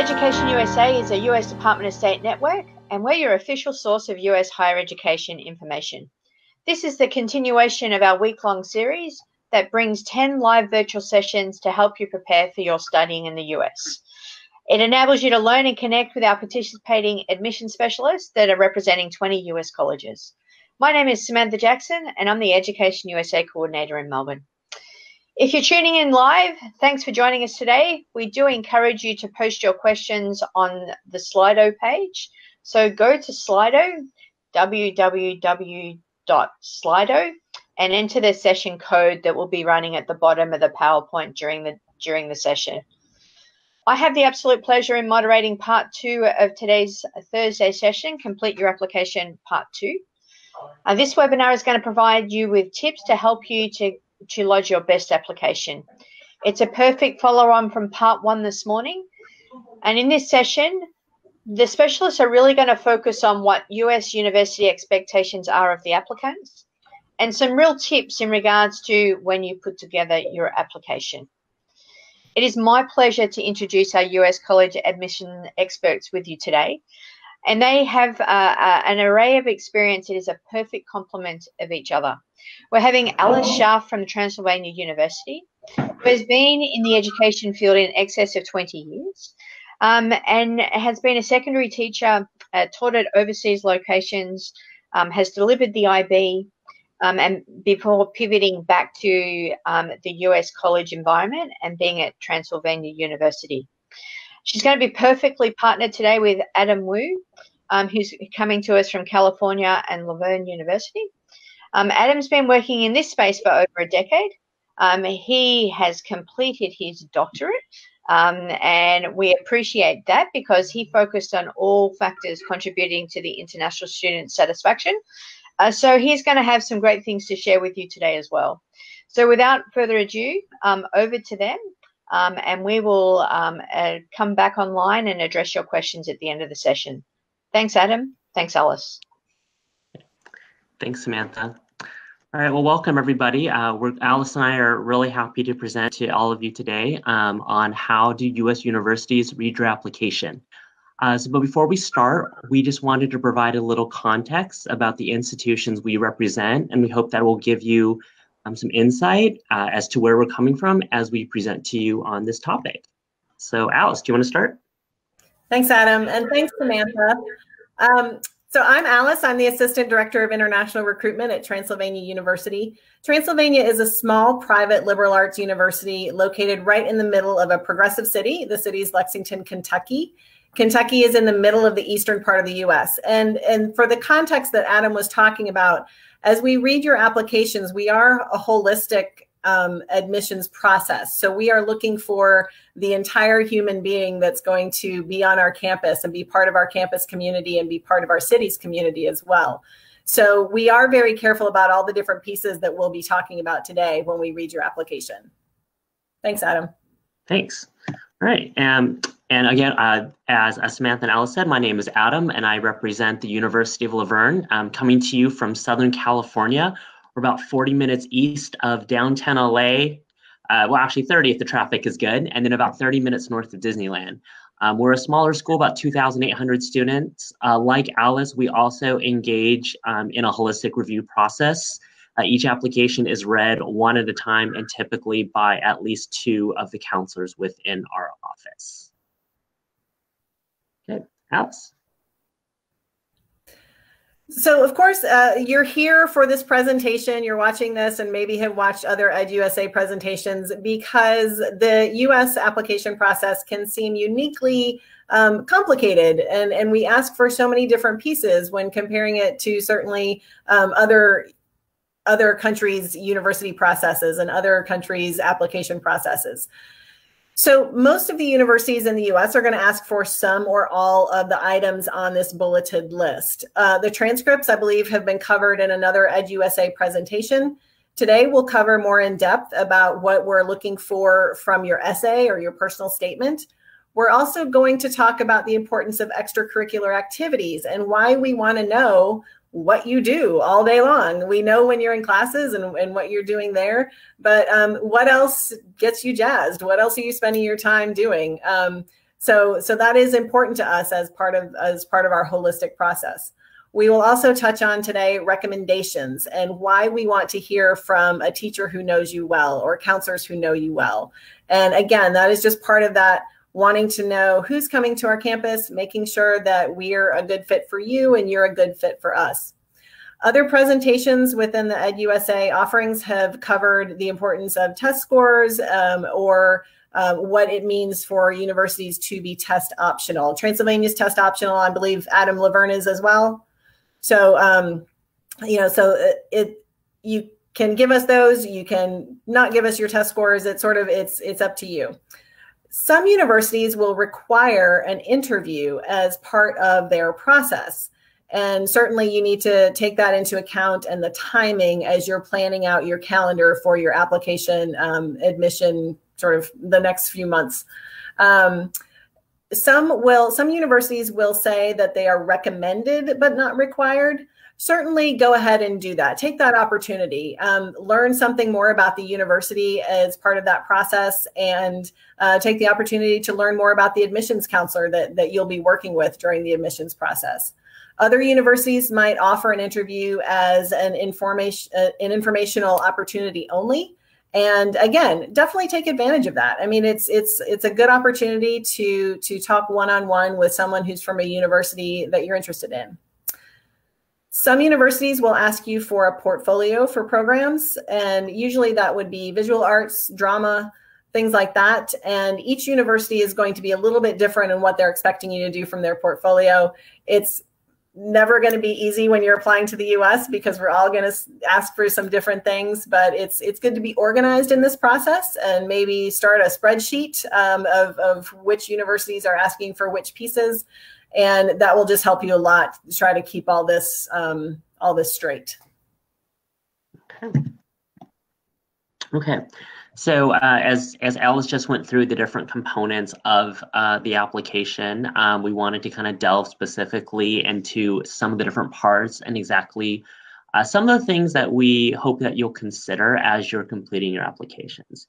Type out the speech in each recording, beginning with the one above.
Education USA is a US Department of State network, and we're your official source of US higher education information. This is the continuation of our week-long series that brings 10 live virtual sessions to help you prepare for your studying in the US. It enables you to learn and connect with our participating admission specialists that are representing 20 US colleges. My name is Samantha Jackson, and I'm the Education USA coordinator in Melbourne. If you're tuning in live, thanks for joining us today. We do encourage you to post your questions on the Slido page. So go to Slido, www.slido, and enter the session code that will be running at the bottom of the PowerPoint during the session. I have the absolute pleasure in moderating part 2 of today's Thursday session, Complete Your Application Part 2. This webinar is going to provide you with tips to help you to lodge your best application. It's a perfect follow-on from part 1 this morning. And in this session, the specialists are really going to focus on what US university expectations are of the applicants and some real tips in regards to when you put together your application. It is my pleasure to introduce our US college admission experts with you today. And they have an array of experience. It is a perfect complement of each other. We're having Alice Schaaf from Transylvania University, who has been in the education field in excess of 20 years and has been a secondary teacher, taught at overseas locations, has delivered the IB, and before pivoting back to the US college environment and being at Transylvania University. She's going to be perfectly partnered today with Adam Wu, who's coming to us from California and La Verne University. Adam's been working in this space for over a decade. He has completed his doctorate, and we appreciate that because he focused on all factors contributing to the international student satisfaction. So he's going to have some great things to share with you today as well. So without further ado, over to them. And we will come back online and address your questions at the end of the session. Thanks, Adam. Thanks, Alice. Thanks, Samantha. All right, well, welcome, everybody. Alice and I are really happy to present to all of you today on how do U.S. universities read your application. But before we start, we just wanted to provide a little context about the institutions we represent, and we hope that will give you some insight as to where we're coming from as we present to you on this topic. So Alice, do you want to start? Thanks, Adam, and thanks, Samantha. So I'm Alice. I'm the Assistant Director of International Recruitment at Transylvania University. Transylvania is a small private liberal arts university located right in the middle of a progressive city. The city is Lexington, Kentucky. Kentucky is in the middle of the eastern part of the U.S. And for the context that Adam was talking about, as we read your applications, we are a holistic admissions process. So we are looking for the entire human being that's going to be on our campus and be part of our campus community and be part of our city's community as well. So we are very careful about all the different pieces that we'll be talking about today when we read your application. Thanks, Adam. Thanks. All right. And again, as Samantha and Alice said, my name is Adam, and I represent the University of La Verne. I'm coming to you from Southern California. We're about 40 minutes east of downtown LA. Well, actually 30 if the traffic is good, and then about 30 minutes north of Disneyland. We're a smaller school, about 2,800 students. Like Alice, we also engage in a holistic review process. Each application is read one at a time and typically by at least 2 of the counselors within our office. Okay, Alice. So, of course, you're here for this presentation. You're watching this and maybe have watched other EduSA presentations because the U.S. application process can seem uniquely complicated. And we ask for so many different pieces when comparing it to certainly other countries' university processes and other countries' application processes. So most of the universities in the US are going to ask for some or all of the items on this bulleted list. The transcripts, I believe, have been covered in another EduSA presentation. Today, we'll cover more in depth about what we're looking for from your essay or your personal statement. We're also going to talk about the importance of extracurricular activities and why we want to know what you do all day long. We know when you're in classes and what you're doing there, but what else gets you jazzed? What else are you spending your time doing? So that is important to us as part of our holistic process. We will also touch on today recommendations and why we want to hear from a teacher who knows you well or counselors who know you well. And again, that is just part of that wanting to know who's coming to our campus, making sure that we're a good fit for you and you're a good fit for us. Other presentations within the EducationUSA offerings have covered the importance of test scores or what it means for universities to be test optional. Transylvania's test optional, I believe Adam La Verne is as well. So, you can give us those, you can not give us your test scores. It's up to you. Some universities will require an interview as part of their process. And certainly you need to take that into account and the timing as you're planning out your calendar for your application admission sort of the next few months. Some universities will say that they are recommended but not required. Certainly go ahead and do that. Take that opportunity. Learn something more about the university as part of that process, and take the opportunity to learn more about the admissions counselor that you'll be working with during the admissions process. Other universities might offer an interview as an informational opportunity only. And again, definitely take advantage of that. I mean, it's a good opportunity to talk one-on-one with someone who's from a university that you're interested in. Some universities will ask you for a portfolio for programs, and usually that would be visual arts, drama, things like that. And each university is going to be a little bit different in what they're expecting you to do from their portfolio. It's never going to be easy when you're applying to the US because we're all going to ask for some different things, but it's good to be organized in this process and maybe start a spreadsheet of which universities are asking for which pieces. And that will just help you a lot to try to keep all this straight. Okay. So as Alice just went through the different components of the application, we wanted to kind of delve specifically into some of the different parts and exactly some of the things that we hope that you'll consider as you're completing your applications.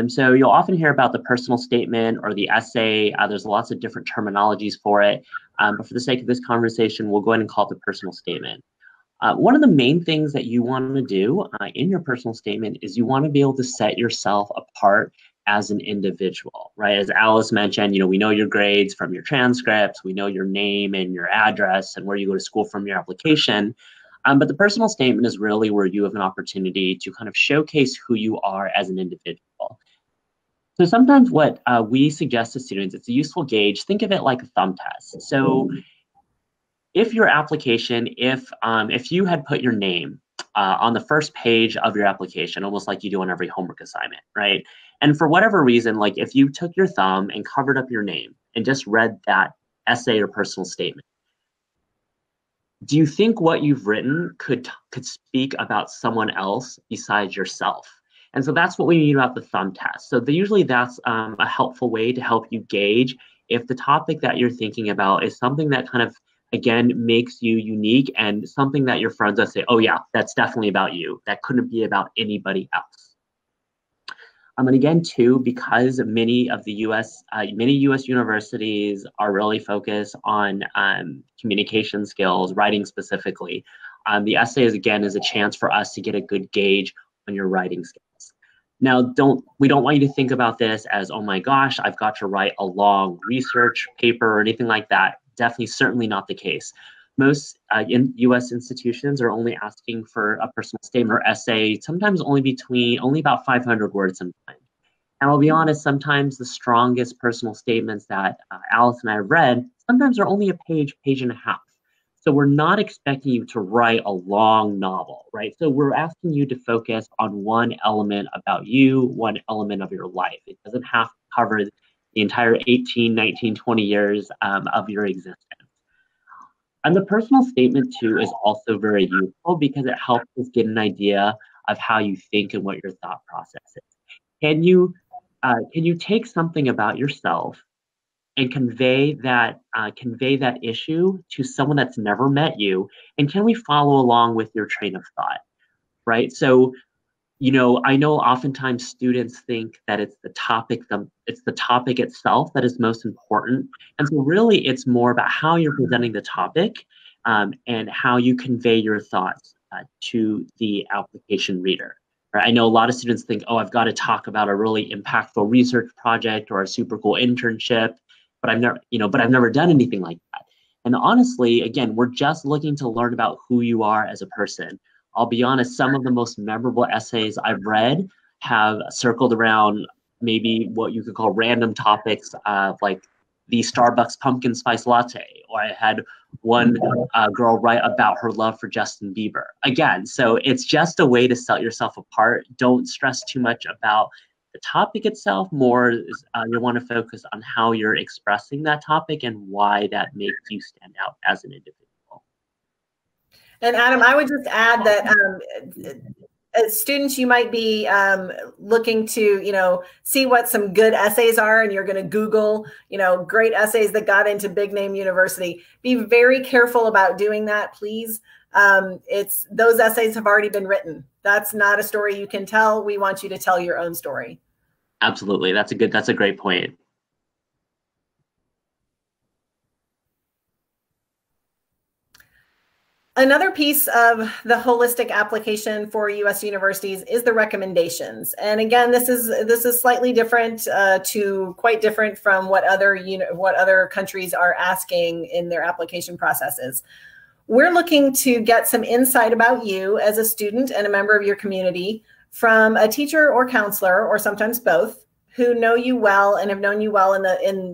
So you'll often hear about the personal statement or the essay. There's lots of different terminologies for it. But for the sake of this conversation, we'll go ahead and call it the personal statement. One of the main things that you want to do in your personal statement is you want to be able to set yourself apart as an individual, right? As Alice mentioned, we know your grades from your transcripts, we know your name and your address and where you go to school from your application. But the personal statement is really where you have an opportunity to kind of showcase who you are as an individual. So sometimes what we suggest to students, it's a useful gauge. Think of it like a thumb test. So if your application, if you had put your name on the first page of your application, almost like you do on every homework assignment, right? And for whatever reason, like if you took your thumb and covered up your name and just read that essay or personal statement, do you think what you've written could speak about someone else besides yourself? And so that's what we mean about the thumb test. So usually that's a helpful way to help you gauge if the topic that you're thinking about is something that kind of, again, makes you unique and something that your friends will say, oh yeah, that's definitely about you. That couldn't be about anybody else. And again, too, because many U.S. universities are really focused on communication skills, writing specifically, the essay is a chance for us to get a good gauge on your writing skills. Now, we don't want you to think about this as, oh my gosh, I've got to write a long research paper or anything like that. Definitely, certainly not the case. Most U.S. institutions are only asking for a personal statement or essay, sometimes only about 500 words sometimes. And I'll be honest, sometimes the strongest personal statements that Alice and I have read, sometimes are only a page and a half. So we're not expecting you to write a long novel, right? So we're asking you to focus on one element about you, one element of your life. It doesn't have to cover the entire 18, 19, 20 years of your existence. And the personal statement, too, is also very useful because it helps us get an idea of how you think and what your thought process is. Can you take something about yourself and convey that issue to someone that's never met you? And can we follow along with your train of thought, right? So I know oftentimes students think that it's the topic itself that is most important. And so really it's more about how you're presenting the topic and how you convey your thoughts to the application reader. Right? I know a lot of students think, oh, I've got to talk about a really impactful research project or a super cool internship, but I've never done anything like that. And honestly, again, we're just looking to learn about who you are as a person. I'll be honest, some of the most memorable essays I've read have circled around maybe what you could call random topics, like the Starbucks pumpkin spice latte, or I had one girl write about her love for Justin Bieber. Again, so it's just a way to set yourself apart. Don't stress too much about the topic itself. More is you want to focus on how you're expressing that topic and why that makes you stand out as an individual. And Adam, I would just add that as students, you might be looking to, see what some good essays are, and you're going to Google, great essays that got into big name university. Be very careful about doing that, please. Those essays have already been written. That's not a story you can tell. We want you to tell your own story. Absolutely. That's a great point. Another piece of the holistic application for U.S. universities is the recommendations. And again, this is slightly different quite different from what other countries are asking in their application processes. We're looking to get some insight about you as a student and a member of your community from a teacher or counselor, or sometimes both, who know you well and have known you well in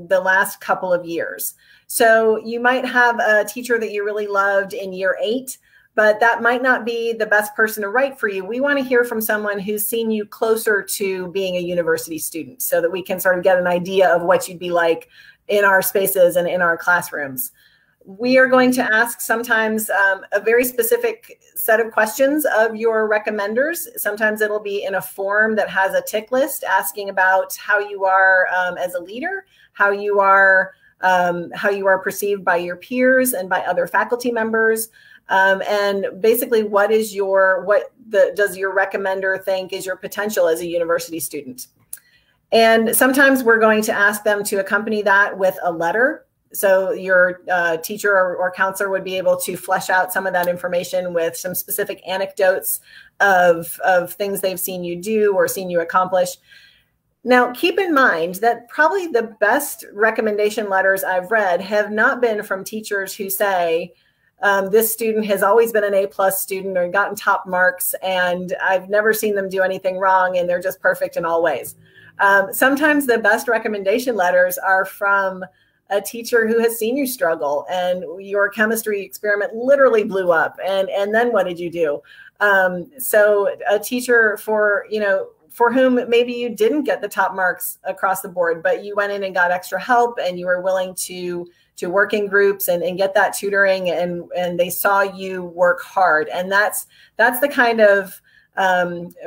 the last couple of years. So you might have a teacher that you really loved in year 8, but that might not be the best person to write for you. We want to hear from someone who's seen you closer to being a university student, so that we can sort of get an idea of what you'd be like in our spaces and in our classrooms. We are going to ask sometimes a very specific set of questions of your recommenders. Sometimes it'll be in a form that has a tick list asking about how you are as a leader, how you are perceived by your peers and by other faculty members, and basically what does your recommender think is your potential as a university student. And sometimes we're going to ask them to accompany that with a letter. So your teacher or counselor would be able to flesh out some of that information with some specific anecdotes of things they've seen you do or seen you accomplish. Now, keep in mind that probably the best recommendation letters I've read have not been from teachers who say, this student has always been an A+ student or gotten top marks, and I've never seen them do anything wrong, and they're just perfect in all ways. Sometimes the best recommendation letters are from a teacher who has seen you struggle and your chemistry experiment literally blew up. And then what did you do? So a teacher for whom maybe you didn't get the top marks across the board, but you went in and got extra help and you were willing to work in groups and get that tutoring, and they saw you work hard. And that's the kind of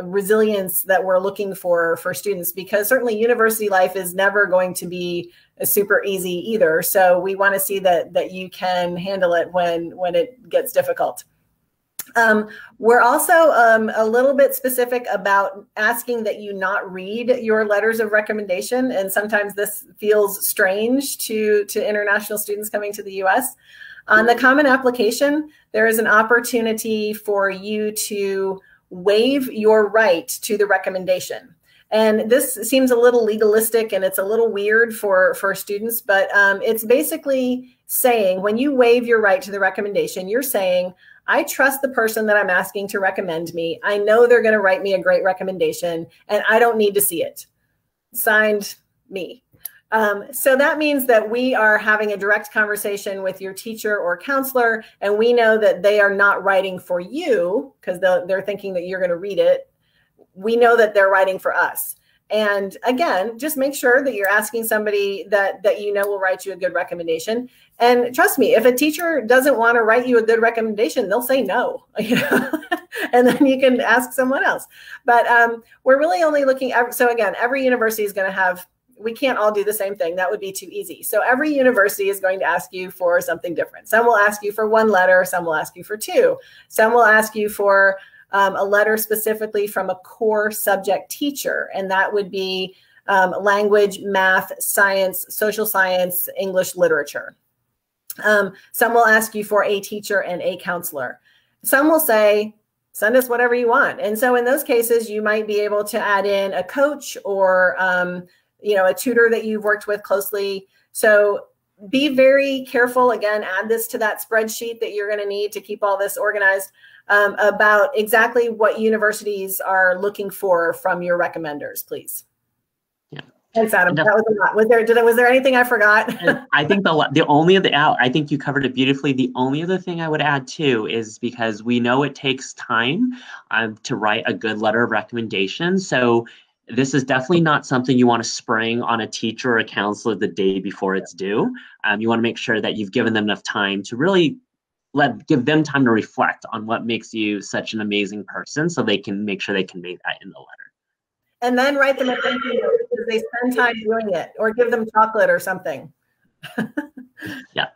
resilience that we're looking for students, because certainly university life is never going to be super easy either. So we want to see that you can handle it when it gets difficult. We're also a little bit specific about asking that you not read your letters of recommendation. And sometimes this feels strange to international students coming to the US. On the Common Application, there is an opportunity for you to waive your right to the recommendation. And this seems a little legalistic and it's a little weird for students, but it's basically saying when you waive your right to the recommendation, you're saying, I trust the person that I'm asking to recommend me. I know they're going to write me a great recommendation and I don't need to see it. Signed, me. So that means that we are having a direct conversation with your teacher or counselor, and we know that they are not writing for you because they're thinking that you're going to read it. We know that they're writing for us. And again, just make sure that you're asking somebody that you know will write you a good recommendation. And trust me, if a teacher doesn't want to write you a good recommendation, they'll say no, and then you can ask someone else. But we're really only looking at, so again, every university is going to have, we can't all do the same thing. That would be too easy. So every university is going to ask you for something different. Some will ask you for 1 letter. Some will ask you for 2. Some will ask you for a letter specifically from a core subject teacher, and that would be language, math, science, social science, English literature. Some will ask you for a teacher and a counselor. Some will say, send us whatever you want. And so in those cases, you might be able to add in a coach or a tutor that you've worked with closely. So be very careful, again, add this to that spreadsheet that you're going to need to keep all this organized, about exactly what universities are looking for from your recommenders, please. Yeah. Thanks, Adam. That was a lot. Was there anything I forgot? I think I think you covered it beautifully. The only other thing I would add too is, because we know it takes time to write a good letter of recommendation. So this is definitely not something you want to spring on a teacher or a counselor the day before it's due. You want to make sure that you've given them enough time to really give them time to reflect on what makes you such an amazing person, so they can make sure they convey that in the letter. And then write them a thank you note because they spend time doing it, or give them chocolate or something. Yeah.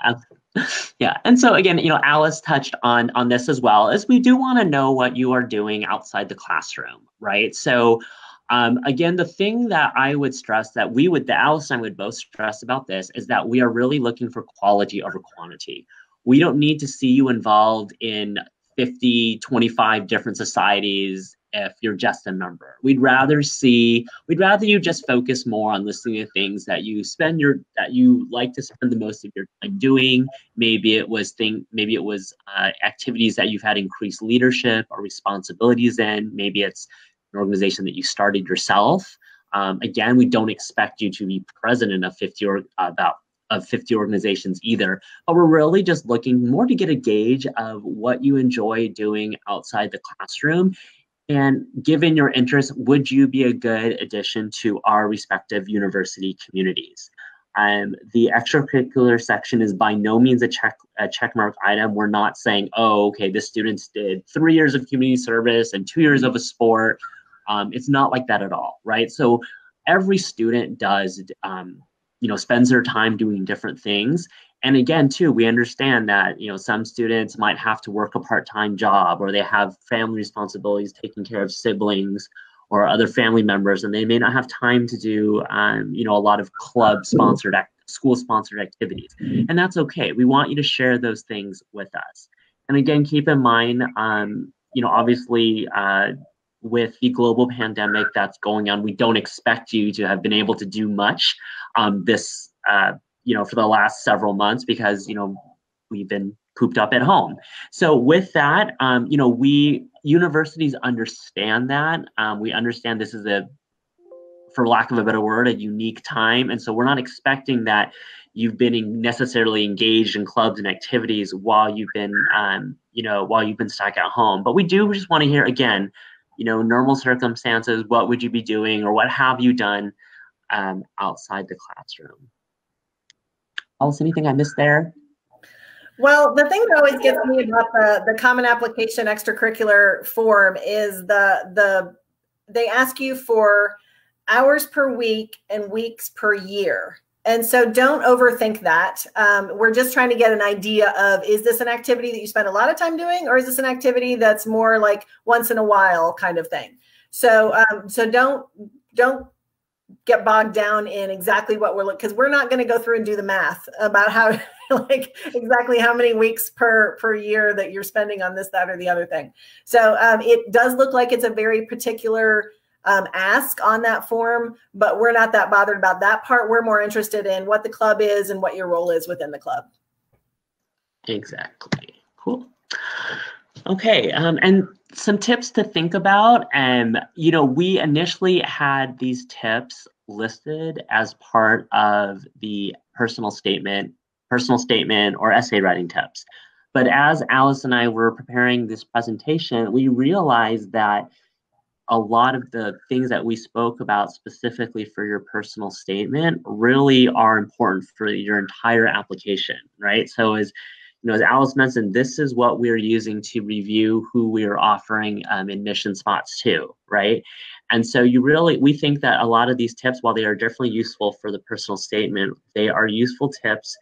And so again, Alice touched on this as well, as we do want to know what you are doing outside the classroom, right? So again, the thing that I would stress, that Alice and I would both stress about this, is that we are really looking for quality over quantity. We don't need to see you involved in 50, 25 different societies if you're just a member. We'd rather you just focus more on listening to things that you like to spend the most of your time doing. Maybe it was activities that you've had increased leadership or responsibilities in. Maybe it's an organization that you started yourself. Again, we don't expect you to be president of 50 organizations either, but we're really just looking more to get a gauge of what you enjoy doing outside the classroom. And given your interest, would you be a good addition to our respective university communities? The extracurricular section is by no means a checkmark item. We're not saying, oh, okay, the students did 3 years of community service and 2 years of a sport. It's not like that at all, right? So every student does, spends their time doing different things. And again, too, we understand that, some students might have to work a part-time job, or they have family responsibilities, taking care of siblings or other family members, and they may not have time to do, a lot of school-sponsored activities. And that's okay. We want you to share those things with us. And again, keep in mind, obviously, with the global pandemic that's going on, we don't expect you to have been able to do much for the last several months, because, we've been cooped up at home. So with that, universities understand that. We understand this is for lack of a better word, a unique time. And so we're not expecting that you've been necessarily engaged in clubs and activities while you've been stuck at home. But we do just want to hear, again, normal circumstances, what would you be doing, or what have you done outside the classroom? Alice, anything I missed there? Well, the thing that always gets me about the Common Application Extracurricular form is they ask you for hours per week and weeks per year. And so don't overthink that. We're just trying to get an idea of, is this an activity that you spend a lot of time doing, or is this an activity that's more like once in a while kind of thing? So don't get bogged down in exactly what we're looking, because we're not going to go through and do the math about how exactly how many weeks per year that you're spending on this, that, or the other thing. So it does look like it's a very particular ask on that form, but we're not that bothered about that part. We're more interested in what the club is and what your role is within the club. Exactly. Cool. Okay, and some tips to think about. We initially had these tips listed as part of the personal statement or essay writing tips. But as Alice and I were preparing this presentation, we realized that a lot of the things that we spoke about specifically for your personal statement really are important for your entire application, right? So as Alice mentioned, this is what we're using to review who we're offering admission spots to, right? And so we think that a lot of these tips, while they are definitely useful for the personal statement, they are useful tips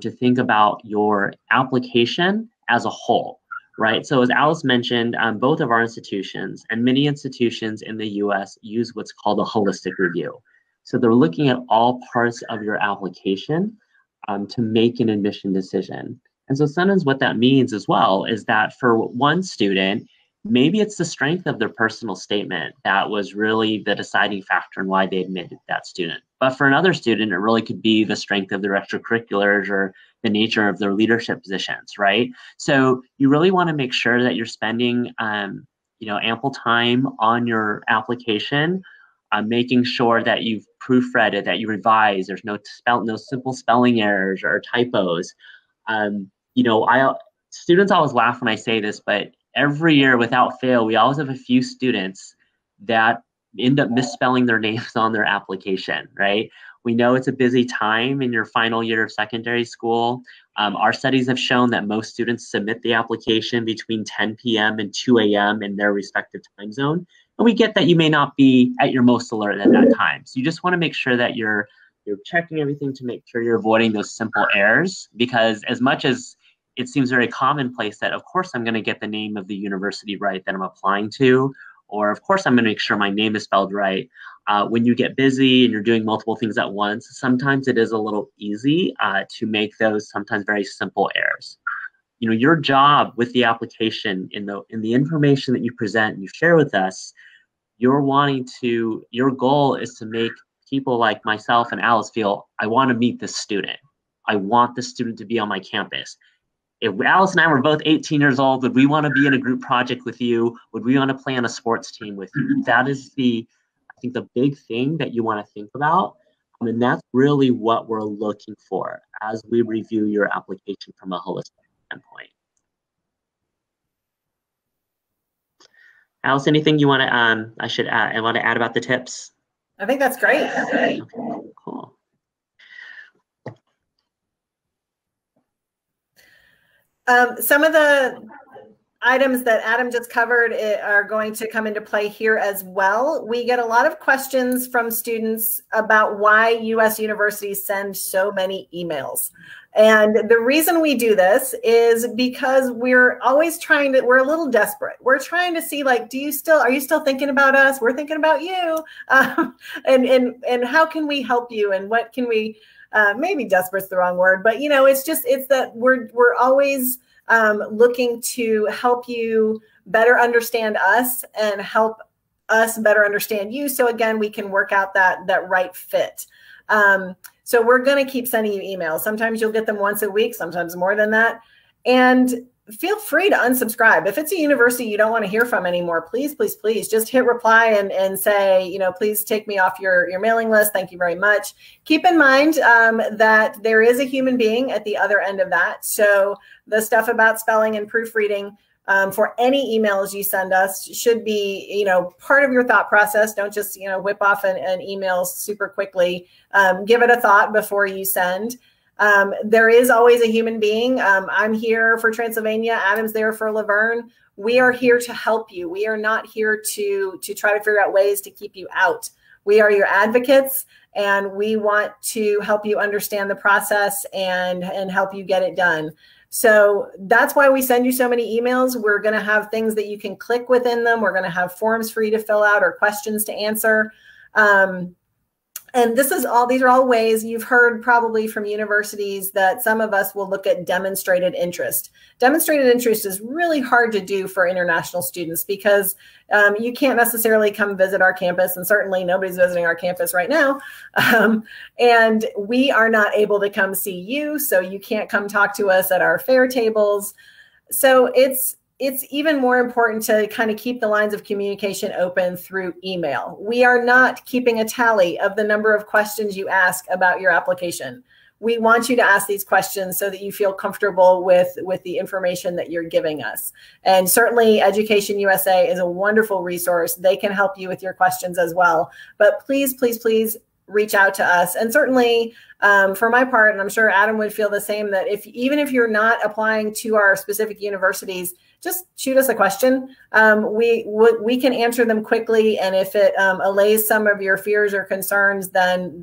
to think about your application as a whole, right? So as Alice mentioned, both of our institutions and many institutions in the US use what's called a holistic review. So they're looking at all parts of your application to make an admission decision. And so sometimes what that means as well is that for one student, maybe it's the strength of their personal statement that was really the deciding factor in why they admitted that student. But for another student, it really could be the strength of their extracurriculars or the nature of their leadership positions, right? So you really want to make sure that you're spending ample time on your application, making sure that you've proofread it, that you revise, there's no simple spelling errors or typos. Students always laugh when I say this, but every year without fail, we always have a few students that end up misspelling their names on their application, right? We know it's a busy time in your final year of secondary school. Our studies have shown that most students submit the application between 10 p.m. and 2 a.m. in their respective time zone. And we get that you may not be at your most alert at that time. So you just want to make sure that you're checking everything to make sure you're avoiding those simple errors, because as much as it seems very commonplace that, of course, I'm going to get the name of the university right that I'm applying to, or of course, I'm going to make sure my name is spelled right. When you get busy and you're doing multiple things at once, sometimes it is a little easy to make those sometimes very simple errors. Your job with the application in the information that you present and you share with us, your goal is to make people like myself and Alice feel, I want to meet this student. I want this student to be on my campus. If Alice and I were both 18 years old, would we want to be in a group project with you? Would we want to play on a sports team with you? That is I think the big thing that you want to think about. And that's really what we're looking for as we review your application from a holistic standpoint. Alice, anything you want to, I want to add about the tips? I think that's great. Okay, cool. Some of the items that Adam just covered are going to come into play here as well. We get a lot of questions from students about why U.S. universities send so many emails. And the reason we do this is because we're always we're a little desperate. We're trying to see, like, are you still thinking about us? We're thinking about you. And how can we help you? And what can we, maybe desperate's the wrong word, but it's that we're always looking to help you better understand us and help us better understand you. So again, we can work out that right fit. So we're going to keep sending you emails. Sometimes you'll get them once a week, sometimes more than that. And feel free to unsubscribe. If it's a university you don't want to hear from anymore, please, please, please just hit reply and say, please take me off your mailing list. Thank you very much. Keep in mind that there is a human being at the other end of that. So the stuff about spelling and proofreading for any emails you send us should be, part of your thought process. Don't just, whip off an email super quickly. Give it a thought before you send. There is always a human being. I'm here for Transylvania. Adam's there for La Verne. We are here to help you. We are not here to try to figure out ways to keep you out. We are your advocates, and we want to help you understand the process and help you get it done. So that's why we send you so many emails. We're going to have things that you can click within them. We're going to have forms for you to fill out or questions to answer. And these are all ways you've heard probably from universities that some of us will look at demonstrated interest. Demonstrated interest is really hard to do for international students because you can't necessarily come visit our campus, and certainly nobody's visiting our campus right now. And we are not able to come see you, so you can't come talk to us at our fair tables. So it's even more important to kind of keep the lines of communication open through email. We are not keeping a tally of the number of questions you ask about your application. We want you to ask these questions so that you feel comfortable with the information that you're giving us. And certainly EducationUSA is a wonderful resource. They can help you with your questions as well. But please, please, please reach out to us. And certainly for my part, and I'm sure Adam would feel the same, that even if you're not applying to our specific universities, just shoot us a question. We can answer them quickly. And if it allays some of your fears or concerns, then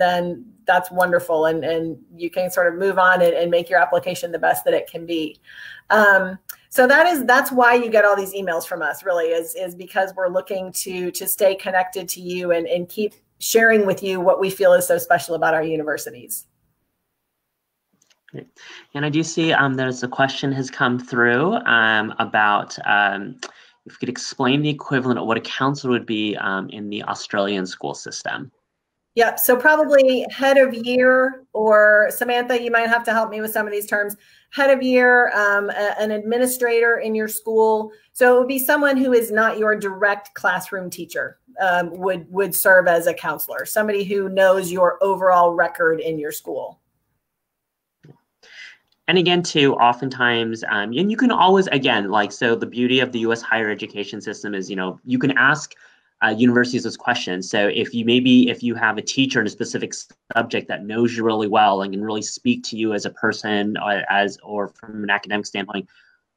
that's wonderful. And you can sort of move on and make your application the best that it can be. So that's why you get all these emails from us, really, is because we're looking to stay connected to you and keep sharing with you what we feel is so special about our universities. Great. And I do see there's a question has come through about if you could explain the equivalent of what a counselor would be in the Australian school system. Yeah, so probably head of year, or Samantha, you might have to help me with some of these terms. Head of year, an administrator in your school. So it would be someone who is not your direct classroom teacher, would serve as a counselor, somebody who knows your overall record in your school. And again, too, oftentimes, and you can always, again, like, so the beauty of the U.S. higher education system is, you know, you can ask universities those questions. So if you have a teacher in a specific subject that knows you really well and can really speak to you as a person or from an academic standpoint,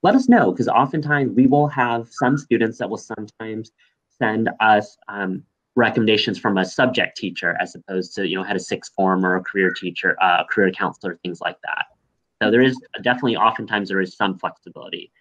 let us know, because oftentimes we will have some students that will sometimes send us recommendations from a subject teacher as opposed to, you know, head of sixth form or a career teacher, career counselor, things like that. So there is definitely, oftentimes there is some flexibility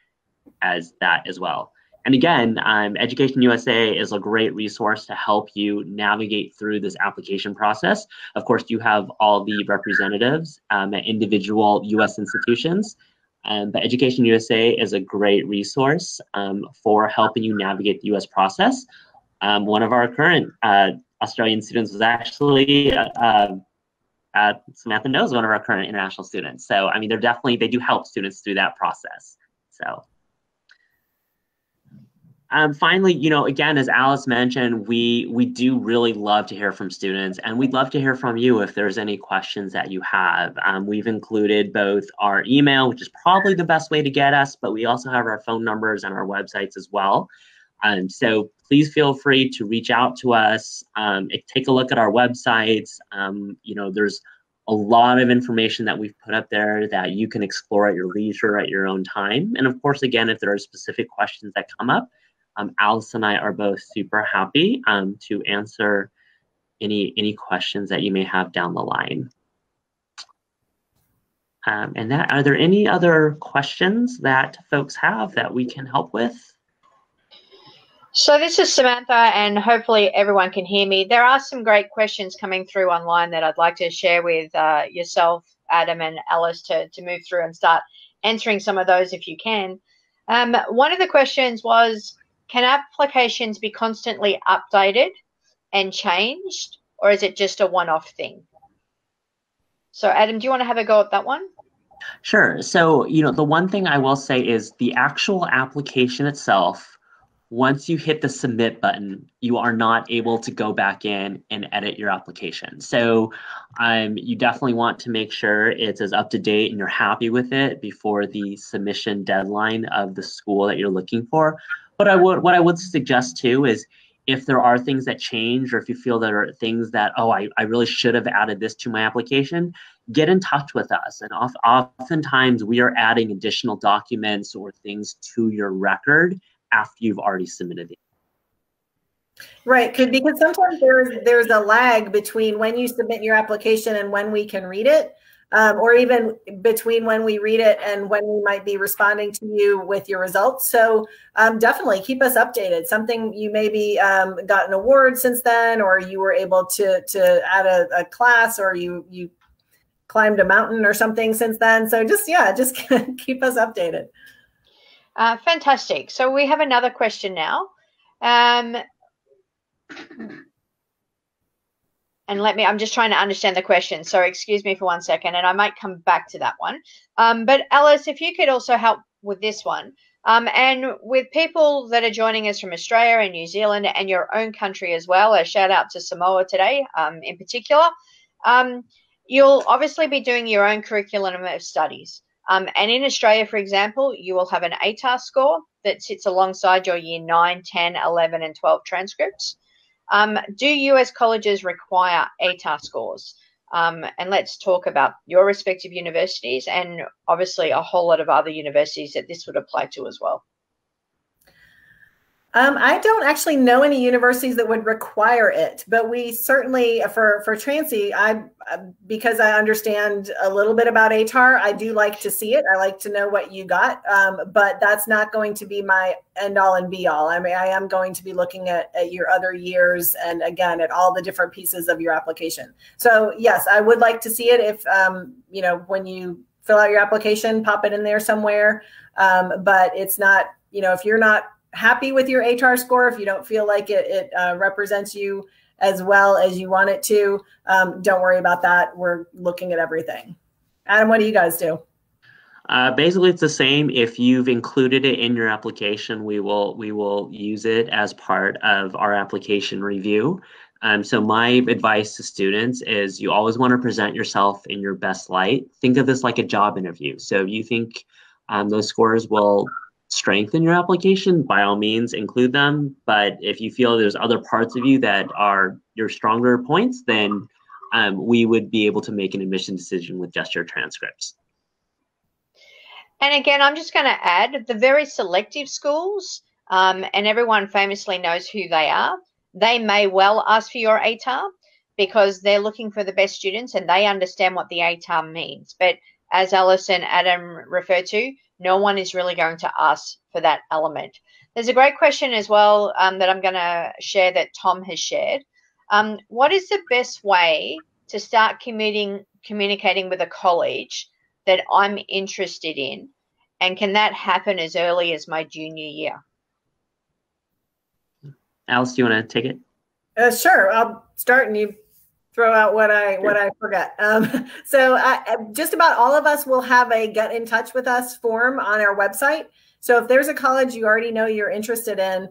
as that as well. And again, EducationUSA is a great resource to help you navigate through this application process. Of course, you have all the representatives at individual US institutions, but EducationUSA is a great resource for helping you navigate the US process. One of our current Australian students was actually Samantha knows one of our current international students. So, I mean, they do help students through that process. So, finally, you know, again, as Alice mentioned, we do really love to hear from students, and we'd love to hear from you if there's any questions that you have. We've included both our email, which is probably the best way to get us, but we also have our phone numbers and our websites as well. So please feel free to reach out to us, take a look at our websites. You know, there's a lot of information that we've put up there that you can explore at your leisure, at your own time. And of course, again, if there are specific questions that come up, Alice and I are both super happy to answer any questions that you may have down the line. And are there any other questions that folks have that we can help with? So this is Samantha, and hopefully everyone can hear me. There are some great questions coming through online that I'd like to share with yourself, Adam, and Alice to move through and start answering some of those if you can. One of the questions was, can applications be constantly updated and changed, or is it just a one-off thing? So Adam, do you want to have a go at that one? Sure. So, you know, the one thing I will say is the actual application itself, once you hit the submit button, you are not able to go back in and edit your application. So you definitely want to make sure it's as up to date and you're happy with it before the submission deadline of the school that you're looking for. But what I would suggest too is, if there are things that change, or if you feel there are things that, oh, I really should have added this to my application, get in touch with us. And oftentimes we are adding additional documents or things to your record after you've already submitted it. Right, because sometimes there's a lag between when you submit your application and when we can read it, or even between when we read it and when we might be responding to you with your results. So definitely keep us updated. Something you maybe got an award since then, or you were able to add a class, or you climbed a mountain or something since then. So just keep us updated. Fantastic. So we have another question now. And I'm just trying to understand the question. So excuse me for 1 second, and I might come back to that one. But Alice, if you could also help with this one. And with people that are joining us from Australia and New Zealand and your own country as well, a shout out to Samoa today in particular. You'll obviously be doing your own curriculum of studies. And in Australia, for example, you will have an ATAR score that sits alongside your year 9, 10, 11, and 12 transcripts. Do US colleges require ATAR scores? And let's talk about your respective universities and obviously a whole lot of other universities that this would apply to as well. I don't actually know any universities that would require it, but we certainly, for Transy, because I understand a little bit about ATAR, I do like to see it. I like to know what you got, but that's not going to be my end all and be all. I mean, I am going to be looking at your other years and again, at all the different pieces of your application. So yes, I would like to see it if, you know, when you fill out your application, pop it in there somewhere. But it's not, you know, if you're not happy with your ATAR score, if you don't feel like it represents you as well as you want it to, don't worry about that. We're looking at everything. Adam, what do you guys do? Basically, it's the same. If you've included it in your application, we will use it as part of our application review. So my advice to students is you always want to present yourself in your best light. Think of this like a job interview. So if you think those scores will strengthen your application, by all means include them. But if you feel there's other parts of you that are your stronger points, then we would be able to make an admission decision with just your transcripts. And again, I'm just going to add the very selective schools, and everyone famously knows who they are. They may well ask for your ATAR because they're looking for the best students and they understand what the ATAR means. But as Alice and Adam referred to, no one is really going to ask for that element. There's a great question as well that I'm going to share that Tom has shared. What is the best way to start communicating with a college that I'm interested in? And can that happen as early as my junior year? Alice, do you want to take it? Sure, I'll start and you throw out what I forget. So just about all of us will have a get in touch with us form on our website. So if there's a college you already know you're interested in,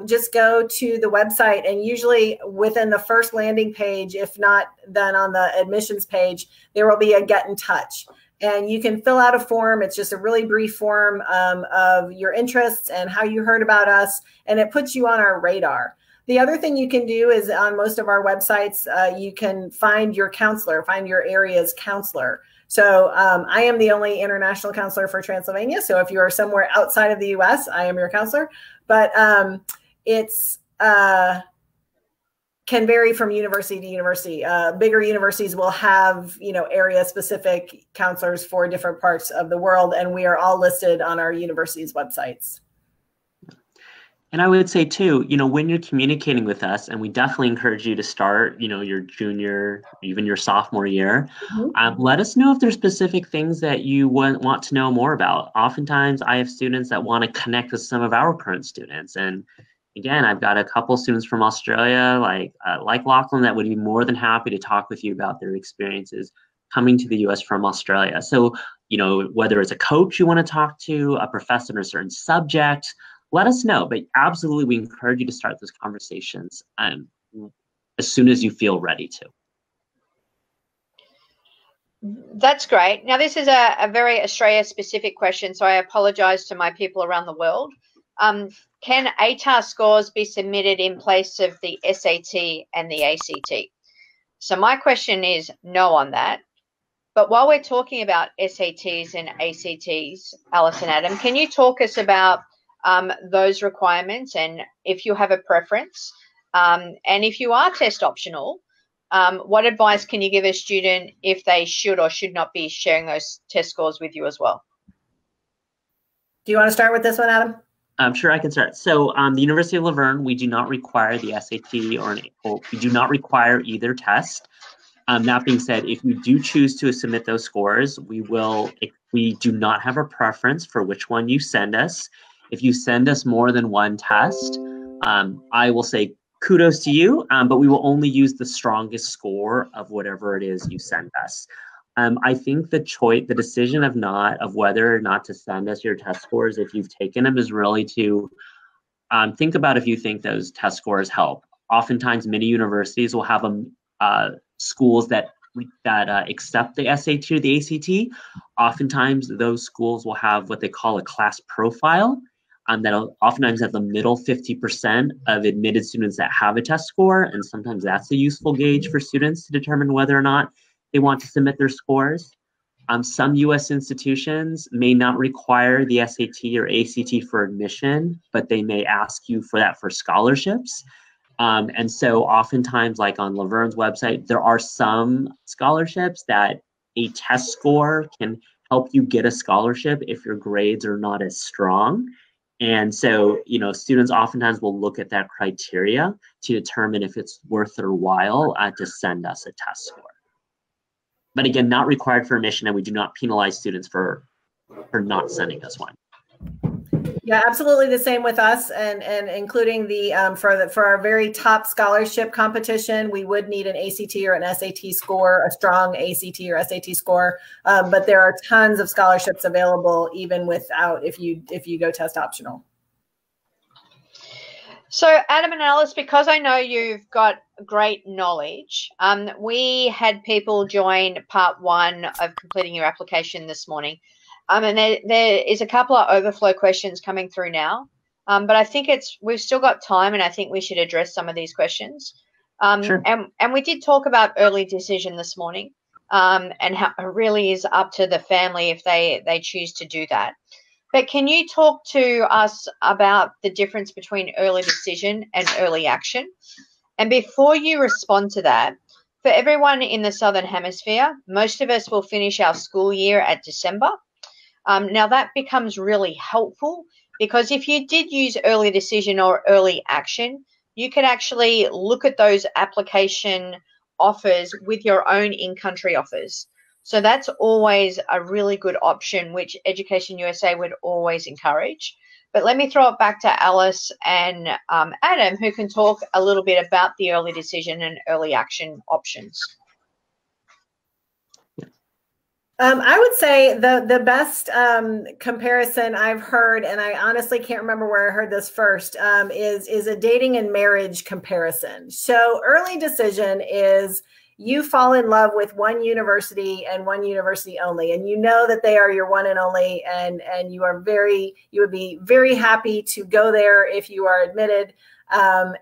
just go to the website and usually within the first landing page, if not then on the admissions page, there will be a get in touch. And you can fill out a form. It's just a really brief form of your interests and how you heard about us, and it puts you on our radar. The other thing you can do is on most of our websites, you can find your counselor, find your area's counselor. So I am the only international counselor for Transylvania. So if you are somewhere outside of the US, I am your counselor. But it's can vary from university to university. Bigger universities will have, you know, area specific counselors for different parts of the world. And we are all listed on our university's websites. And I would say too, you know, when you're communicating with us, and we definitely encourage you to start, you know, your junior, even your sophomore year, let us know if there's specific things that you want to know more about. Oftentimes I have students that want to connect with some of our current students. And again, I've got a couple students from Australia, like Lachlan, that would be more than happy to talk with you about their experiences coming to the US from Australia. So, you know, whether it's a coach you want to talk to, a professor in a certain subject, let us know. But absolutely, we encourage you to start those conversations as soon as you feel ready to. That's great. Now, this is a very Australia-specific question, so I apologize to my people around the world. Can ATAR scores be submitted in place of the SAT and the ACT? So my question is no on that. But while we're talking about SATs and ACTs, Alice and Adam, can you talk us about those requirements and if you have a preference? And if you are test optional, what advice can you give a student if they should or should not be sharing those test scores with you as well? Do you want to start with this one, Adam? Sure, I can start. So the University of La Verne, we do not require the SAT or we do not require either test. That being said, if you do choose to submit those scores, we do not have a preference for which one you send us. If you send us more than one test, I will say kudos to you, but we will only use the strongest score of whatever it is you send us. I think the decision of whether or not to send us your test scores, if you've taken them, is really to think about if you think those test scores help. Oftentimes, many universities will have schools that accept the SAT or the ACT. Oftentimes, those schools will have what they call a class profile that'll oftentimes have the middle 50% of admitted students that have a test score, and sometimes that's a useful gauge for students to determine whether or not they want to submit their scores. Some U.S. institutions may not require the SAT or ACT for admission, but they may ask you for that for scholarships. And so oftentimes, like on La Verne's website, there are some scholarships that a test score can help you get a scholarship if your grades are not as strong. And so, you know, students oftentimes will look at that criteria to determine if it's worth their while to send us a test score. But again, not required for admission, and we do not penalize students for not sending us one. Yeah, absolutely the same with us, and including the for our very top scholarship competition, we would need an ACT or an SAT score, a strong ACT or SAT score. But there are tons of scholarships available even without if you go test optional. So Adam and Alice, because I know you've got great knowledge, we had people join part 1 of completing your application this morning. And there is a couple of overflow questions coming through now, but I think we've still got time, and I think we should address some of these questions. Sure. And we did talk about early decision this morning, and how it really is up to the family if they choose to do that. But can you talk to us about the difference between early decision and early action? And before you respond to that, for everyone in the Southern Hemisphere, most of us will finish our school year at December. Now that becomes really helpful because if you did use early decision or early action, you could actually look at those application offers with your own in-country offers. So that's always a really good option, which Education USA would always encourage. But let me throw it back to Alice and Adam, who can talk a little bit about the early decision and early action options. I would say the best comparison I've heard, and I honestly can't remember where I heard this first, is a dating and marriage comparison. So early decision is you fall in love with one university and one university only, and you know that they are your one and only, and you would be very happy to go there if you are admitted.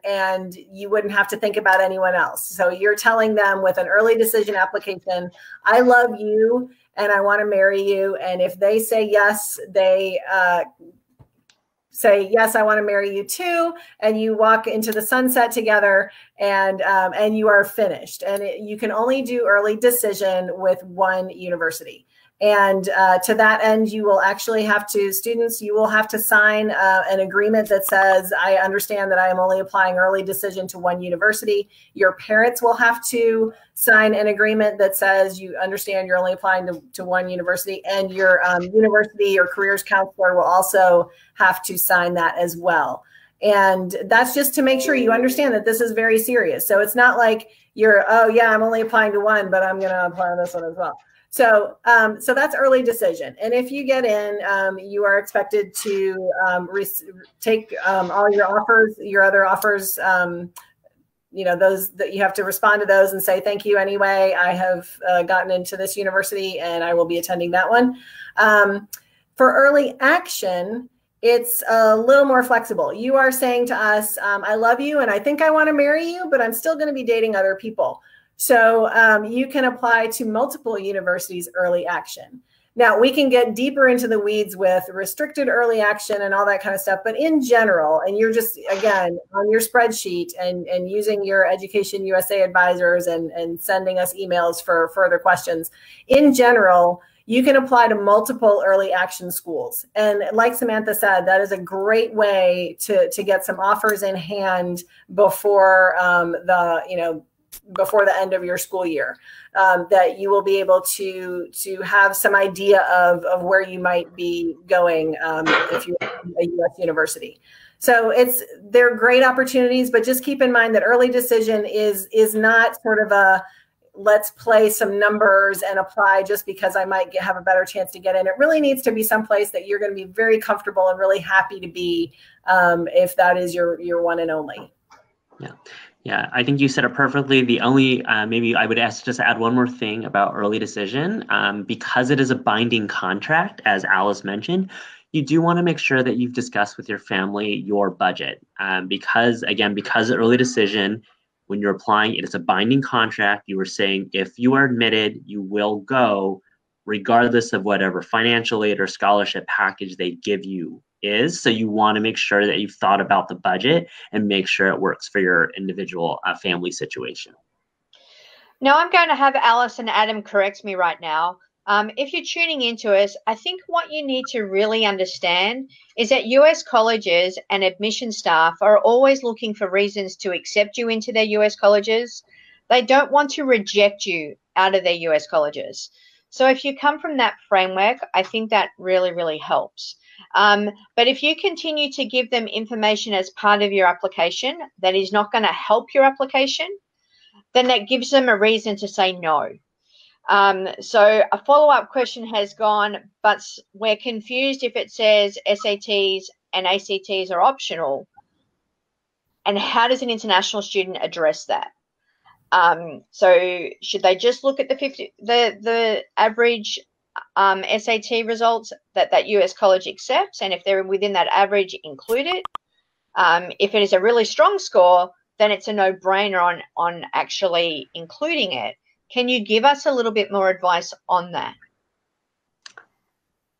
And you wouldn't have to think about anyone else. So you're telling them with an early decision application, I love you and I want to marry you. And if they say yes, they say, yes, I want to marry you too. And you walk into the sunset together and you are finished. And you can only do early decision with one university. And to that end, you will actually have to, students, you will have to sign an agreement that says, I understand that I am only applying early decision to one university. Your parents will have to sign an agreement that says you understand you're only applying to one university, and your university or careers counselor will also have to sign that as well. And that's just to make sure you understand that this is very serious. So it's not like you're, oh yeah, I'm only applying to one, but I'm going to apply on this one as well. So that's early decision. And if you get in, you are expected to take all your offers, your other offers, you know, those that you have to respond to those and say, thank you anyway. I have gotten into this university and I will be attending that one. For early action, it's a little more flexible. You are saying to us, I love you and I think I want to marry you, but I'm still going to be dating other people. So you can apply to multiple universities early action. Now, we can get deeper into the weeds with restricted early action and all that kind of stuff. But in general, and you're just, again, on your spreadsheet and using your Education USA advisors and sending us emails for further questions, in general, you can apply to multiple early action schools. And like Samantha said, that is a great way to get some offers in hand before before the end of your school year, that you will be able to have some idea of where you might be going if you're a U.S. university. So they're great opportunities, but just keep in mind that early decision is not sort of a let's play some numbers and apply just because I might have a better chance to get in. It really needs to be someplace that you're going to be very comfortable and really happy to be if that is your one and only. Yeah. Yeah, I think you said it perfectly. The only, maybe I would just add one more thing about early decision. Because it is a binding contract, as Alice mentioned, you do want to make sure that you've discussed with your family your budget. Because early decision, when you're applying, it is a binding contract. You were saying if you are admitted, you will go regardless of whatever financial aid or scholarship package they give you is. So you want to make sure that you've thought about the budget and make sure it works for your individual family situation. Now I'm going to have Alice and Adam correct me right now. If you're tuning into us, I think what you need to really understand is that US colleges and admission staff are always looking for reasons to accept you into their US colleges. They don't want to reject you out of their US colleges. So if you come from that framework, I think that really, really helps. But if you continue to give them information as part of your application that is not going to help your application, then that gives them a reason to say no. So a follow-up question has gone, but we're confused if it says SATs and ACTs are optional. And how does an international student address that? So should they just look at the average SAT results that US college accepts, and if they're within that average, include it? If it is a really strong score, then it's a no-brainer on actually including it. Can you give us a little bit more advice on that?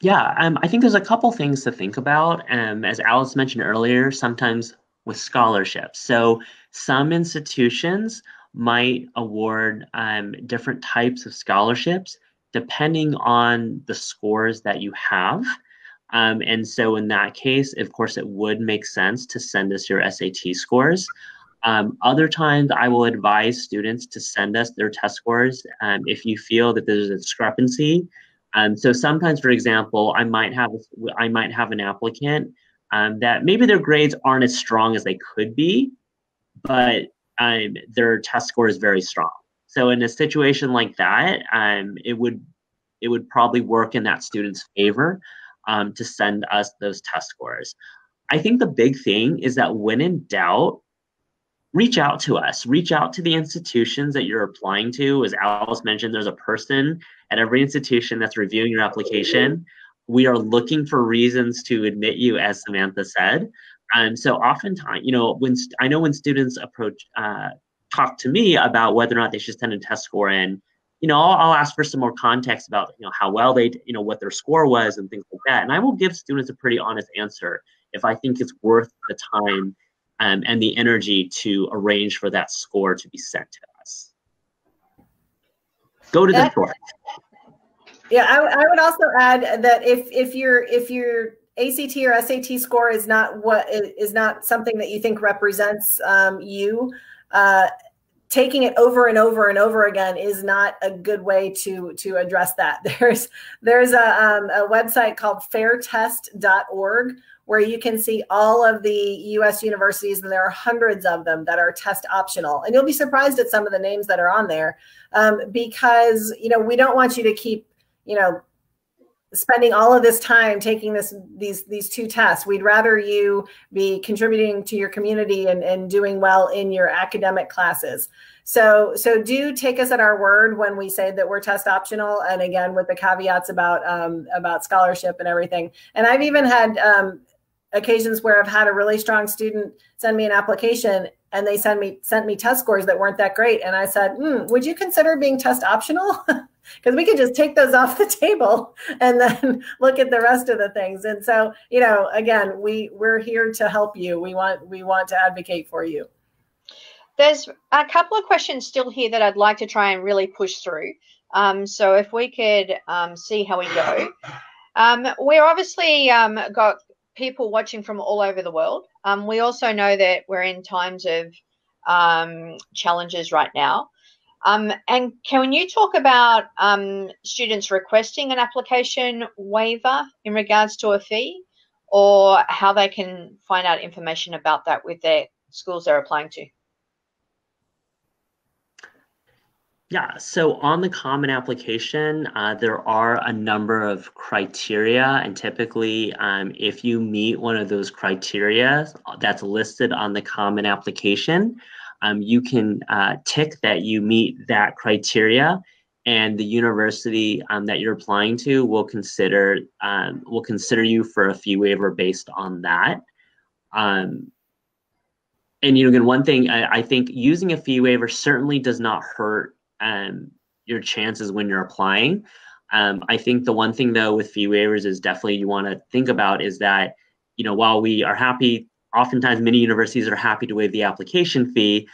Yeah, I think there's a couple things to think about. As Alice mentioned earlier, sometimes with scholarships. So some institutions might award different types of scholarships depending on the scores that you have. And so in that case, of course, it would make sense to send us your SAT scores. Other times, I will advise students to send us their test scores if you feel that there's a discrepancy. So sometimes, for example, I might have an applicant that maybe their grades aren't as strong as they could be, but their test score is very strong. So in a situation like that, it would probably work in that student's favor to send us those test scores. I think the big thing is that when in doubt, reach out to us. Reach out to the institutions that you're applying to. As Alice mentioned, there's a person at every institution that's reviewing your application. We are looking for reasons to admit you, as Samantha said. So oftentimes, when students talk to me about whether or not they should send a test score in, I'll ask for some more context about, how well they, what their score was and things like that. And I will give students a pretty honest answer if I think it's worth the time and the energy to arrange for that score to be sent to us. Go to the source. Yeah, I would also add that if your ACT or SAT score is not something that you think represents you, taking it over and over and over again is not a good way to address that. There's a website called fairtest.org where you can see all of the US universities, and there are hundreds of them that are test optional. And you'll be surprised at some of the names that are on there because, we don't want you to keep, spending all of this time taking these two tests. We'd rather you be contributing to your community and doing well in your academic classes. So do take us at our word when we say that we're test optional, and again with the caveats about scholarship and everything. And I've even had occasions where I've had a really strong student send me an application and they sent me test scores that weren't that great. And I said, would you consider being test optional? Because we could just take those off the table and then look at the rest of the things. And so, again, we're here to help you. We want to advocate for you. There's a couple of questions still here that I'd like to try and really push through. So if we could see how we go. We're obviously got people watching from all over the world. We also know that we're in times of challenges right now. And can you talk about students requesting an application waiver in regards to a fee, or how they can find out information about that with their schools they're applying to? Yeah, so on the common application, there are a number of criteria, and typically if you meet one of those criteria that's listed on the common application, you can tick that you meet that criteria, and the university that you're applying to will consider you for a fee waiver based on that. And again, one thing I think using a fee waiver certainly does not hurt your chances when you're applying. I think the one thing though with fee waivers is definitely you want to think about is that, you know, while we are happy, oftentimes many universities are happy to waive the application fee,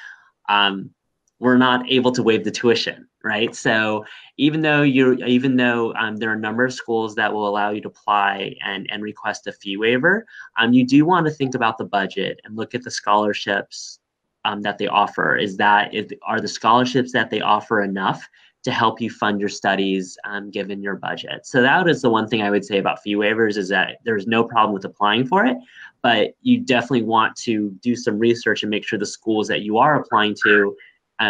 we're not able to waive the tuition, right? So even though there are a number of schools that will allow you to apply and request a fee waiver, you do want to think about the budget and look at the scholarships that they offer. Are the scholarships that they offer enough to help you fund your studies given your budget? So that is the one thing I would say about fee waivers, is that there's no problem with applying for it, but you definitely want to do some research and make sure the schools that you are applying to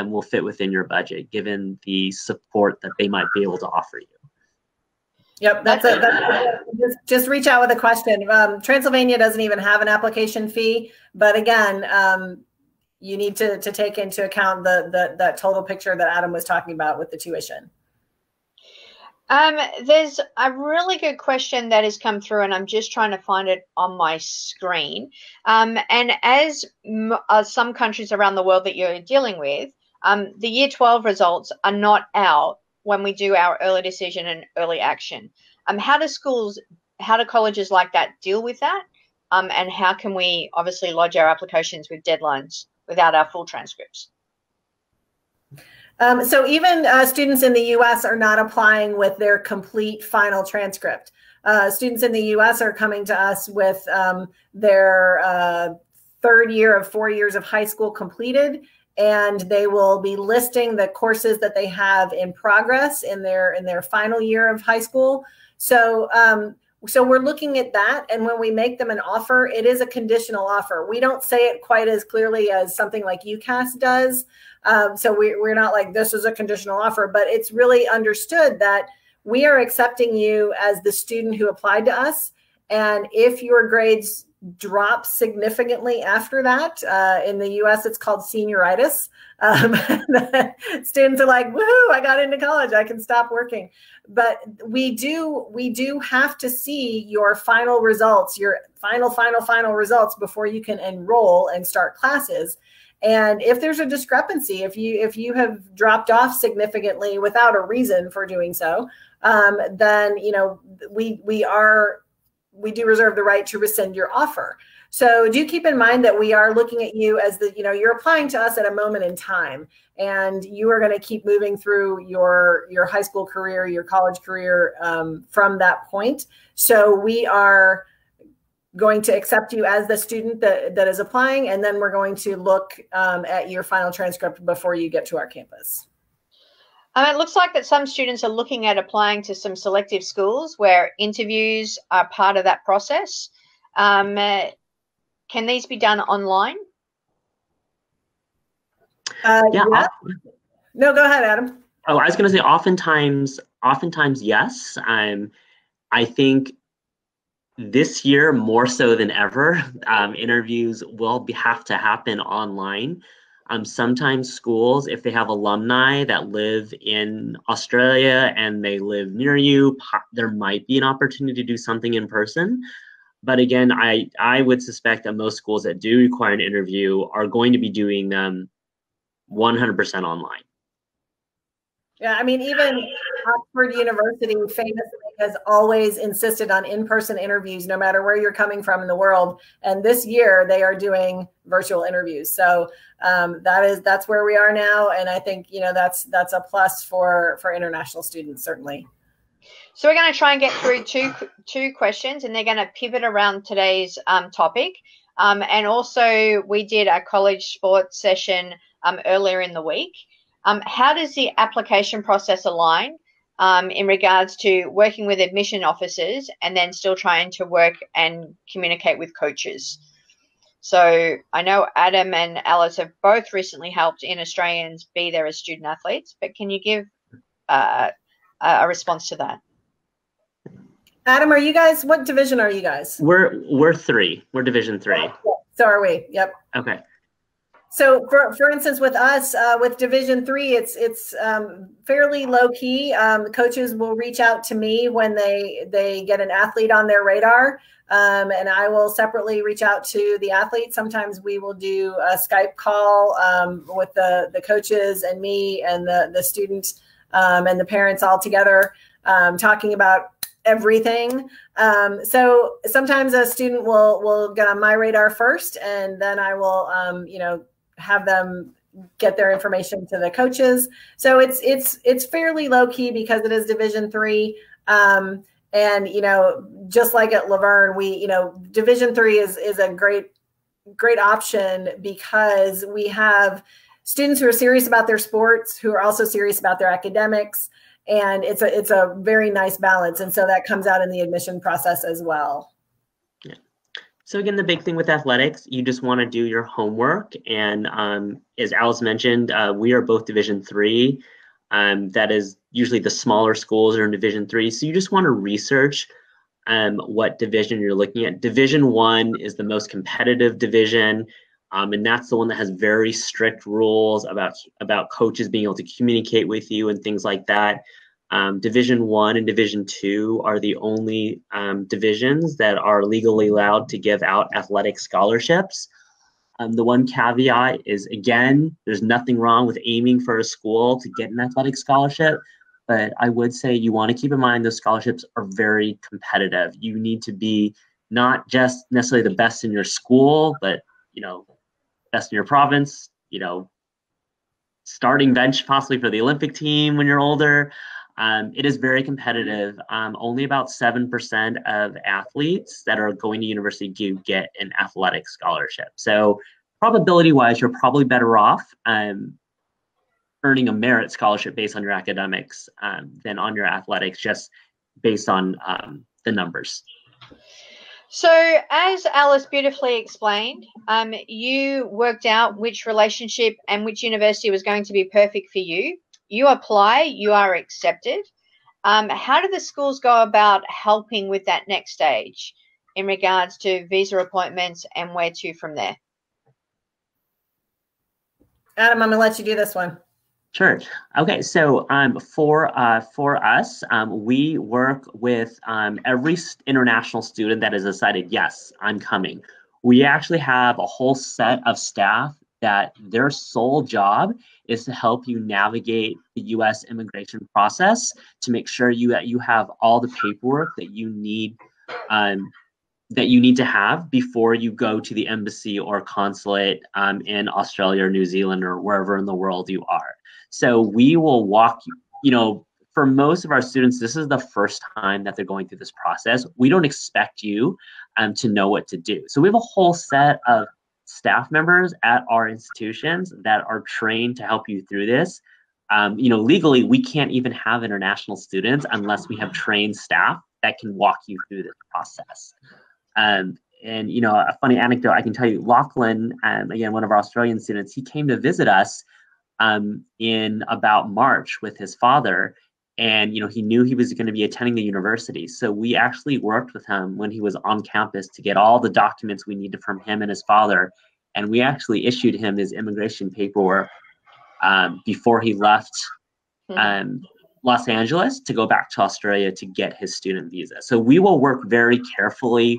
will fit within your budget, given the support that they might be able to offer you. Yep, just reach out with a question. Transylvania doesn't even have an application fee, but again, you need to take into account that total picture that Adam was talking about with the tuition. There's a really good question that has come through, and I'm just trying to find it on my screen. And as some countries around the world that you're dealing with, the Year 12 results are not out when we do our early decision and early action. How do colleges like that deal with that? And how can we obviously lodge our applications with deadlines without our full transcripts? So even students in the US are not applying with their complete final transcript. Students in the US are coming to us with their third year of 4 years of high school completed, and they will be listing the courses that they have in progress in their final year of high school. So we're looking at that, and when we make them an offer, it is a conditional offer. We don't say it quite as clearly as something like UCAS does. So we're not like, this is a conditional offer, but it's really understood that we are accepting you as the student who applied to us. And if your grades drop significantly after that, in the US, it's called senioritis. Students are like, woohoo, I got into college, I can stop working. But we do have to see your final results, your final results before you can enroll and start classes. And if there's a discrepancy, if you have dropped off significantly without a reason for doing so, then, you know, we do reserve the right to rescind your offer. So do keep in mind that we are looking at you as you're applying to us at a moment in time, and you are going to keep moving through your high school career, your college career from that point. So we are going to accept you as the student that is applying, and then we're going to look at your final transcript before you get to our campus. It looks like that some students are looking at applying to some selective schools where interviews are part of that process. Can these be done online? Yeah. No, go ahead, Adam. Oh, I was going to say oftentimes yes. I think this year more so than ever, interviews will have to happen online. Sometimes schools, if they have alumni that live in Australia and they live near you, there might be an opportunity to do something in person. But again, I would suspect that most schools that do require an interview are going to be doing them 100% online. Yeah, I mean, even Oxford University famously has always insisted on in-person interviews, no matter where you're coming from in the world. And this year they are doing virtual interviews. So that's where we are now. And I think, you know, that's a plus for international students, certainly. So we're going to try and get through two questions, and they're going to pivot around today's topic. And also we did a college sports session earlier in the week. How does the application process align in regards to working with admission officers and then still trying to work and communicate with coaches? So I know Adam and Alice have both recently helped in Australians be there as student athletes, but can you give a response to that? Adam, are you guys, what division are you guys? We're 3. We're Division 3. So are we. Yep. Okay. So for instance, with us, with Division 3, it's fairly low key. Coaches will reach out to me when they get an athlete on their radar, and I will separately reach out to the athlete. Sometimes we will do a Skype call with the coaches and me and the student and the parents all together. talking about everything. So sometimes a student will get on my radar first, and then I will, have them get their information to the coaches. So it's fairly low key because it is Division III. And, just like at La Verne, Division III is a great option because we have students who are serious about their sports, who are also serious about their academics. And it's a very nice balance. And so that comes out in the admission process as well. Yeah. So again, the big thing with athletics, you just want to do your homework. And as Alice mentioned, we are both Division III. That is usually the smaller schools are in Division III. So you just want to research what division you're looking at. Division I is the most competitive division. And that's the one that has very strict rules about coaches being able to communicate with you and things like that. Division I and Division II are the only divisions that are legally allowed to give out athletic scholarships. The one caveat is, again, there's nothing wrong with aiming for a school to get an athletic scholarship, but I would say you want to keep in mind those scholarships are very competitive. You need to be not just necessarily the best in your school, but best in your province, starting bench possibly for the Olympic team when you're older. It is very competitive. Only about 7% of athletes that are going to university do get an athletic scholarship. So probability-wise, you're probably better off earning a merit scholarship based on your academics than on your athletics, just based on the numbers. So as Alice beautifully explained, you worked out which relationship and which university was going to be perfect for you. You apply, you are accepted. How do the schools go about helping with that next stage in regards to visa appointments and where to from there? Adam, I'm going to let you do this one. Sure. Okay. So for us, we work with every international student that has decided, yes, I'm coming. We actually have a whole set of staff that their sole job is to help you navigate the U.S. immigration process to make sure you have all the paperwork that you need to have before you go to the embassy or consulate in Australia or New Zealand or wherever in the world you are. So we will walk you, for most of our students, this is the first time that they're going through this process. We don't expect you to know what to do. So we have a whole set of staff members at our institutions that are trained to help you through this. Legally, we can't even have international students unless we have trained staff that can walk you through this process. And a funny anecdote I can tell you, Lachlan, again, one of our Australian students, he came to visit us in about March with his father, and he knew he was going to be attending the university. So we actually worked with him when he was on campus to get all the documents we needed from him and his father, and we actually issued him his immigration paperwork before he left Los Angeles to go back to Australia to get his student visa. So we will work very carefully.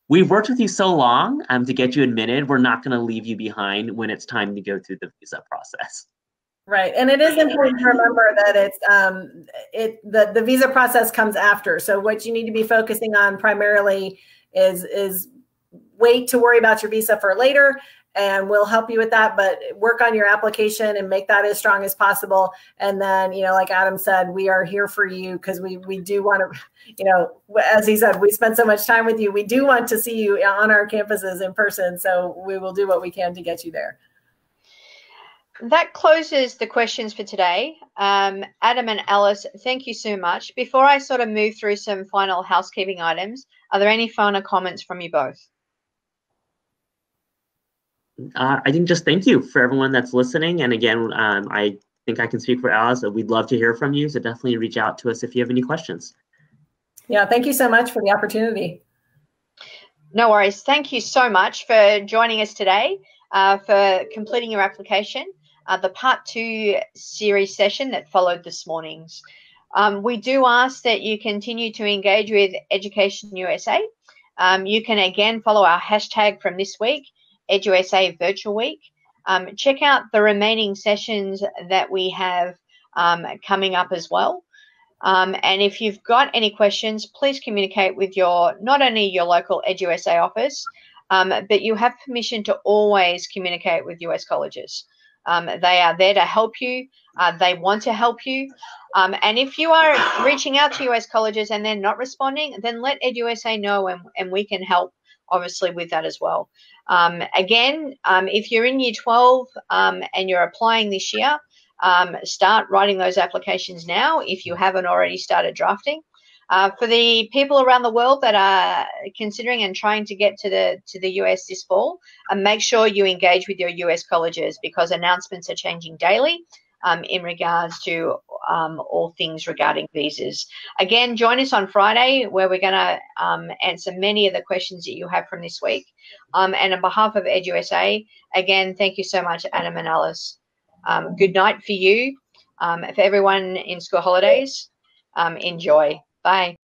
We've worked with you so long to get you admitted. We're not going to leave you behind when it's time to go through the visa process. Right, and it is important to remember that the visa process comes after. So what you need to be focusing on primarily is wait to worry about your visa for later, and we'll help you with that. But work on your application and make that as strong as possible. And then, like Adam said, we are here for you because we do want to, as he said, we spent so much time with you. We do want to see you on our campuses in person. So we will do what we can to get you there. That closes the questions for today. Adam and Alice, thank you so much. Before I sort of move through some final housekeeping items, are there any final comments from you both? I think just thank you for everyone that's listening. And again, I think I can speak for Alice. We'd love to hear from you. So definitely reach out to us if you have any questions. Yeah, thank you so much for the opportunity. No worries. Thank you so much for joining us today, for completing your application. The Part 2 series session that followed this morning's. We do ask that you continue to engage with EducationUSA. You can again follow our hashtag from this week, EduUSA Virtual Week. Check out the remaining sessions that we have coming up as well. And if you've got any questions, please communicate with not only your local EduSA office, but you have permission to always communicate with US colleges. They are there to help you. They want to help you. And if you are reaching out to US colleges and they're not responding, then let EduSA know, and we can help, obviously, with that as well. Again, if you're in Year 12 and you're applying this year, start writing those applications now if you haven't already started drafting. For the people around the world that are considering and trying to get to the US this fall, make sure you engage with your US colleges, because announcements are changing daily in regards to all things regarding visas. Again, join us on Friday, where we're going to answer many of the questions that you have from this week. And on behalf of EduSA, again, thank you so much, Adam and Alice. Good night for you. For everyone in school holidays, enjoy. Bye.